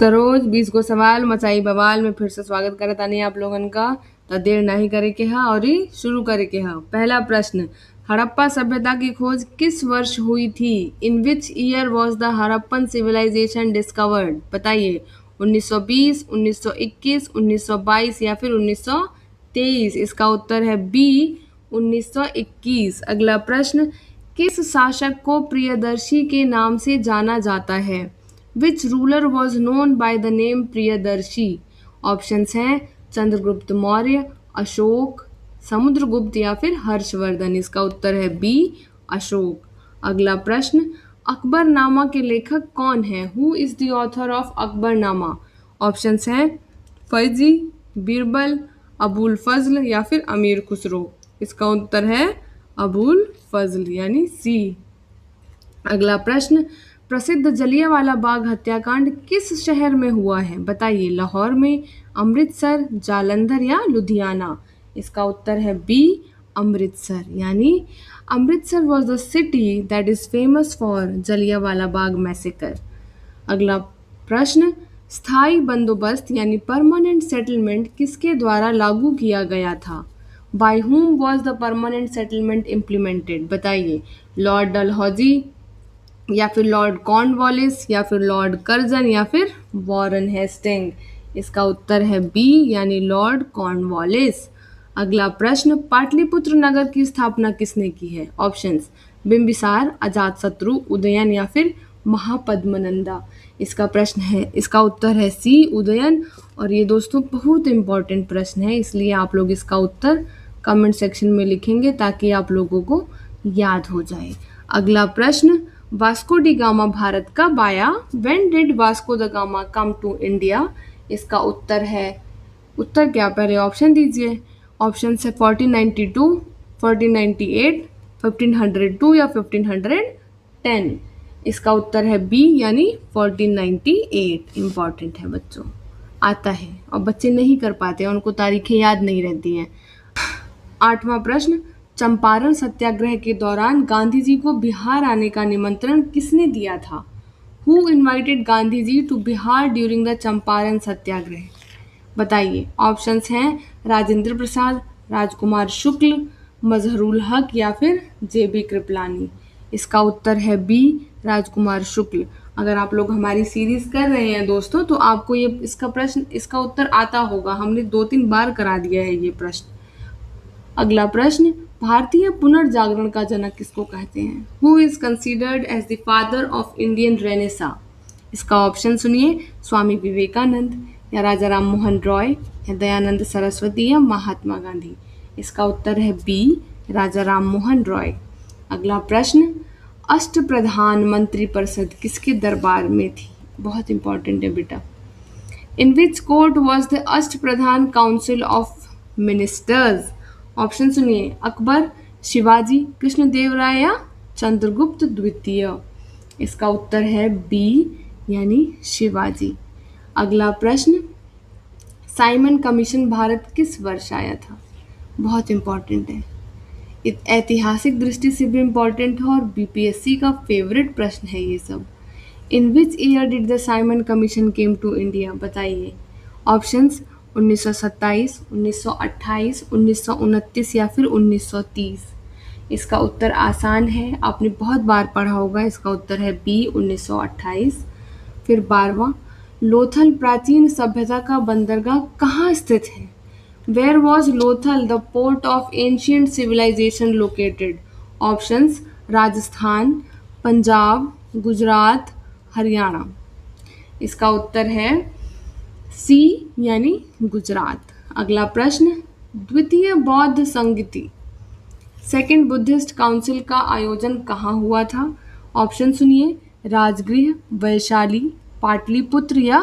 त रोज 20 गो सवाल मचाई बवाल में फिर से स्वागत करत तानी आप लोगन का। तो देर नहीं करे के हा और ही शुरू करे के हा। पहला प्रश्न, हड़प्पा सभ्यता की खोज किस वर्ष हुई थी? In which year was the Harappan civilisation discovered? बताइए, 1920, 1921, 1922 या फिर 1923? इसका उत्तर है बी, 1921। अगला प्रश्न, किस शासक को प्रियदर्शी के नाम से जाना जाता है? Which ruler was known by the name Priyadarshi? Options हैं चंद्रगुप्त मौर्य, अशोक, समुद्रगुप्त या फिर हर्षवर्धन। इसका उत्तर है बी, अशोक। अगला प्रश्न, अकबरनामा के लेखक कौन है? Who is the author of Akbarnama? Options हैं फैजी, बीरबल, अबुल फजल या फिर अमीर खुसरो। इसका उत्तर है अबुल फजल यानी सी। अगला प्रश्न, प्रसिद्ध जलियांवाला बाग हत्याकांड किस शहर में हुआ है? बताइए, लाहौर में, अमृतसर, जालंधर या लुधियाना? इसका उत्तर है बी, अमृतसर यानी Amritsar was the city that is famous for Jallianwala Bagh massacre. अगला प्रश्न, स्थायी बंदोबस्त यानी परमानेंट सेटलमेंट किसके द्वारा लागू किया गया था? By whom was the permanent settlement implemented? बताइए, लॉर्ड डलहौजी या फिर लॉर्ड कॉर्नवालिस या फिर लॉर्ड कर्जन या फिर वॉरेन हेस्टिंग? इसका उत्तर है बी यानी लॉर्ड कॉर्नवालिस। अगला प्रश्न, पाटलिपुत्र नगर की स्थापना किसने की है? ऑप्शंस बिंबिसार, अजातशत्रु, उदयन या फिर महापद्मनंदा? इसका उत्तर है सी, उदयन। और ये दोस्तों बहुत इंपॉर्टेंट प्रश्न है, इसलिए आप लोग इसका उत्तर कमेंट सेक्शन में लिखेंगे ताकि आप लोगों को याद हो जाए। अगला प्रश्न, वास्को डी गामा भारत कब आया? When did Vasco da Gama come to India? इसका उत्तर क्या पहले ऑप्शन दीजिए। ऑप्शन है 1492, 1498, 1502 या 1510? इसका उत्तर है बी यानी 1498। इम्पॉर्टेंट है बच्चों, आता है और बच्चे नहीं कर पाते, उनको तारीखें याद नहीं रहती हैं। 8वां प्रश्न, चंपारण सत्याग्रह के दौरान गांधी जी को बिहार आने का निमंत्रण किसने दिया था? Who invited Gandhi ji to Bihar during the Champaran Satyagraha? बताइए, ऑप्शंस हैं राजेंद्र प्रसाद, राजकुमार शुक्ल, मजहरुल हक या फिर जेबी कृपलानी? इसका उत्तर है बी, राजकुमार शुक्ल। अगर आप लोग हमारी सीरीज कर रहे हैं दोस्तों तो आपको ये इसका उत्तर आता होगा, हमने 2-3 बार करा दिया है ये प्रश्न। अगला प्रश्न, भारतीय पुनर्जागरण का जनक किसको कहते हैं? Who is considered as the father of Indian renaissance? इसका ऑप्शन सुनिए, स्वामी विवेकानंद या राजा राम मोहन रॉय या दयानंद सरस्वती या महात्मा गांधी? इसका उत्तर है बी, राजा राम मोहन रॉय। अगला प्रश्न, अष्ट प्रधान मंत्री परिषद किसके दरबार में थी? बहुत इंपॉर्टेंट है बेटा। इन विच कोर्ट वॉज द अष्ट प्रधान काउंसिल ऑफ मिनिस्टर्स? ऑप्शन सुनिए, अकबर, शिवाजी, कृष्णदेवराय या चंद्रगुप्त द्वितीय? इसका उत्तर है बी यानी शिवाजी। अगला प्रश्न, साइमन कमीशन भारत किस वर्ष आया था? बहुत इंपॉर्टेंट है, ऐतिहासिक दृष्टि से भी इम्पॉर्टेंट है और बीपीएससी का फेवरेट प्रश्न है ये सब। In which year did the Simon Commission came to India? बताइए, ऑप्शंस 1927, 1928, 1929 या फिर 1930? इसका उत्तर आसान है, आपने बहुत बार पढ़ा होगा। इसका उत्तर है बी, 1928। फिर 12वां, लोथल प्राचीन सभ्यता का बंदरगाह कहाँ स्थित है? Where was Lothal the port of ancient civilization located? Options Rajasthan, Punjab, Gujarat, Haryana? इसका उत्तर है सी यानी गुजरात। अगला प्रश्न, द्वितीय बौद्ध संगति सेकेंड बुद्धिस्ट काउंसिल का आयोजन कहाँ हुआ था? ऑप्शन सुनिए, राजगृह, वैशाली, पाटलिपुत्र या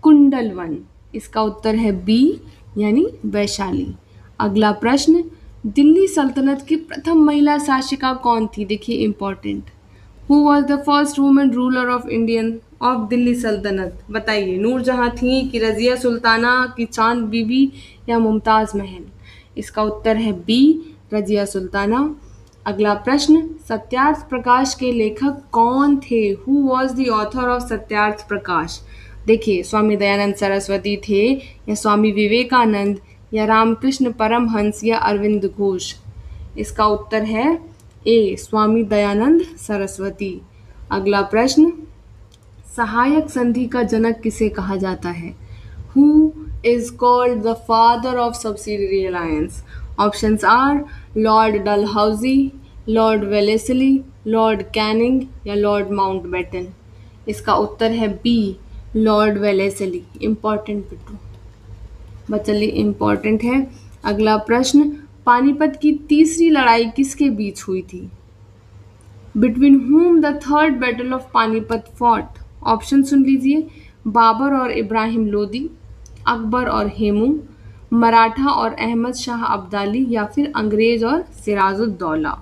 कुंडलवन? इसका उत्तर है बी यानी वैशाली। अगला प्रश्न, दिल्ली सल्तनत की प्रथम महिला शासिका कौन थी? देखिए important, who was the first women ruler of Delhi सल्तनत? बताइए, नूरजहां थी कि रजिया सुल्ताना की चांद बीबी या मुमताज महल? इसका उत्तर है बी, रजिया सुल्ताना। अगला प्रश्न, सत्यार्थ प्रकाश के लेखक कौन थे? Who was the author of Satyarth Prakash? देखिए, स्वामी दयानंद सरस्वती थे या स्वामी विवेकानंद या रामकृष्ण परमहंस या अरविंद घोष। इसका उत्तर है ए, स्वामी दयानंद सरस्वती। अगला प्रश्न, सहायक संधि का जनक किसे कहा जाता है? Who is called the father of subsidiary alliance? Options are Lord Dalhousie, Lord Wellesley, Lord Canning या Lord Mountbatten। इसका उत्तर है बी, लॉर्ड वेलेस्ली। इम्पॉर्टेंट बच्चों, इम्पॉर्टेंट है। अगला प्रश्न, पानीपत की तीसरी लड़ाई किसके बीच हुई थी? Between whom the third battle of Panipat fought? Option सुन लीजिए, बाबर और इब्राहिम लोदी, अकबर और हेमू, मराठा और अहमद शाह अब्दाली या फिर अंग्रेज और सिराजुद्दौला।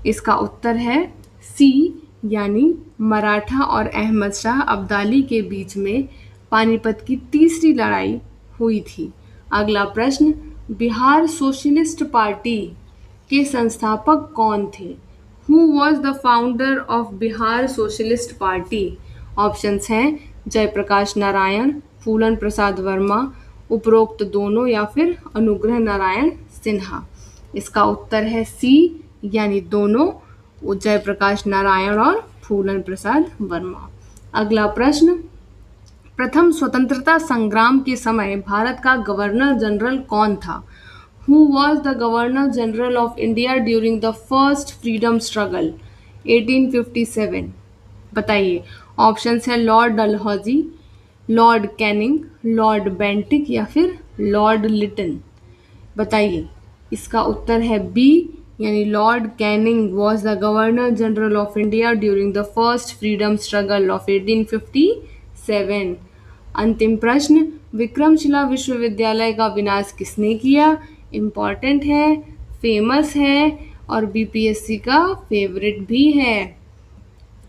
इसका उत्तर है सी, यानी मराठा और अहमद शाह अब्दाली के बीच में पानीपत की तीसरी लड़ाई हुई थी। अगला प्रश्न, बिहार सोशलिस्ट पार्टी के संस्थापक कौन थे? Who was the founder of Bihar socialist party? Options हैं जयप्रकाश नारायण, फूलन प्रसाद वर्मा, उपरोक्त दोनों या फिर अनुग्रह नारायण सिन्हा। इसका उत्तर है सी, यानी दोनों, जयप्रकाश नारायण और फूलन प्रसाद वर्मा। अगला प्रश्न, प्रथम स्वतंत्रता संग्राम के समय भारत का गवर्नर जनरल कौन था? Who was the Governor General of India during the first freedom struggle 1857? बताइए। ऑप्शंस है Lord Dalhousie, Lord Canning, Lord Bentinck या फिर लॉर्ड लिटन। बताइए। इसका उत्तर है बी, यानी Lord Canning was the governor general of India during the first freedom struggle of 1857। अंतिम प्रश्न, विक्रमशिला विश्वविद्यालय का विनाश किसने किया? इम्पॉर्टेंट है, फेमस है और बीपीएससी का फेवरेट भी है।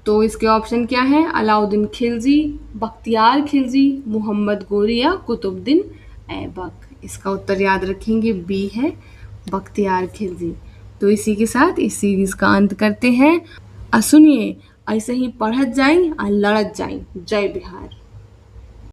तो इसके ऑप्शन क्या हैं? अलाउद्दीन खिलजी, बख्तियार खिलजी, मोहम्मद गोरी या कुतुबुद्दीन ऐबक। इसका उत्तर याद रखेंगे, बी है, बख्तियार खिलजी। तो इसी के साथ इस सीरीज का अंत करते हैं। सुनिए, ऐसे ही पढ़त जाएं और लड़त जाएं। जय बिहार।